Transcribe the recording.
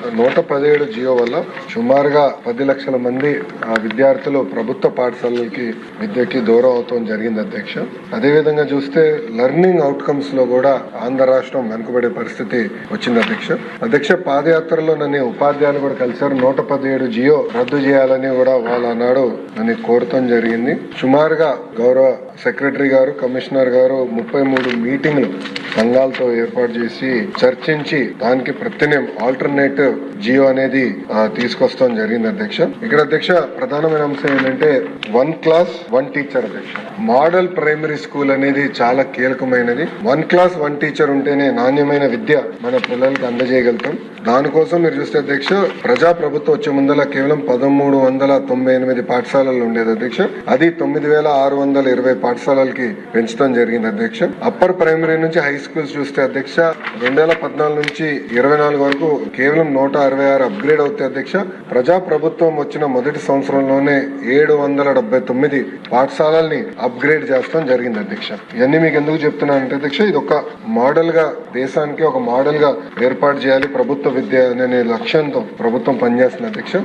117 జియో వల్ల సుమారుగా 10 లక్షల మంది విద్యార్థులు ప్రభుత్వ పాఠశాలలకి విద్యకి దూరం అవటం జరిగింది అధ్యక్ష. అదేవిధంగా చూస్తే లెర్నింగ్ అవుట్కమ్స్ లో కూడా ఆంధ్ర రాష్ట్రం వెనుకబడే పరిస్థితి వచ్చింది అధ్యక్ష. పాదయాత్రలో నన్ను ఉపాధ్యాయులు కూడా కలిసారు. 117 జియో రద్దు చేయాలని కూడా వాళ్ళు అన్నాడు నన్ను కోరటం జరిగింది. సుమారుగా గౌరవ సెక్రటరీ గారు, కమిషనర్ గారు 33 మీటింగ్లు సంఘాలతో ఏర్పాటు చేసి చర్చించి దానికి ప్రత్యామ్నాయం ఆల్టర్నేటివ్ జియో అనేది తీసుకొస్తాం జరిగింది అధ్యక్ష. ఇక్కడ అధ్యక్ష ప్రధానమైన అంశం ఏంటంటే 1 క్లాస్ 1 టీచర్ అధ్యక్ష. మోడల్ ప్రైమరీ స్కూల్ అనేది చాలా కీలకమైనది. 1 క్లాస్ 1 టీచర్ ఉంటేనే నాణ్యమైన విద్య మన పిల్లలకి అందజేయగలుగుతాం. దానికోసం మీరు చూస్తే అధ్యక్ష ప్రజా ప్రభుత్వం వచ్చే ముందల కేవలం 1398 పాఠశాలలు ఉండేది అధ్యక్ష. అది 9620 పాఠశాలలకి పెంచడం జరిగింది అధ్యక్ష. అప్పర్ ప్రైమరీ నుంచి హై స్కూల్స్ చూస్తే అధ్యక్ష 2014 నుంచి 24 వరకు కేవలం 166 అప్గ్రేడ్ అవుతాయి అధ్యక్ష. ప్రజా ప్రభుత్వం వచ్చిన మొదటి సంవత్సరంలోనే 779 పాఠశాలల్ని అప్గ్రేడ్ చేస్తాం జరిగింది అధ్యక్ష. ఇవన్నీ మీకు ఎందుకు చెప్తున్నానంటే అధ్యక్ష ఇది ఒక మోడల్ గా దేశానికి ఒక మోడల్ గా ఏర్పాటు చేయాలి ప్రభుత్వ విద్య అనే లక్ష్యంతో ప్రభుత్వం పనిచేస్తుంది అధ్యక్ష.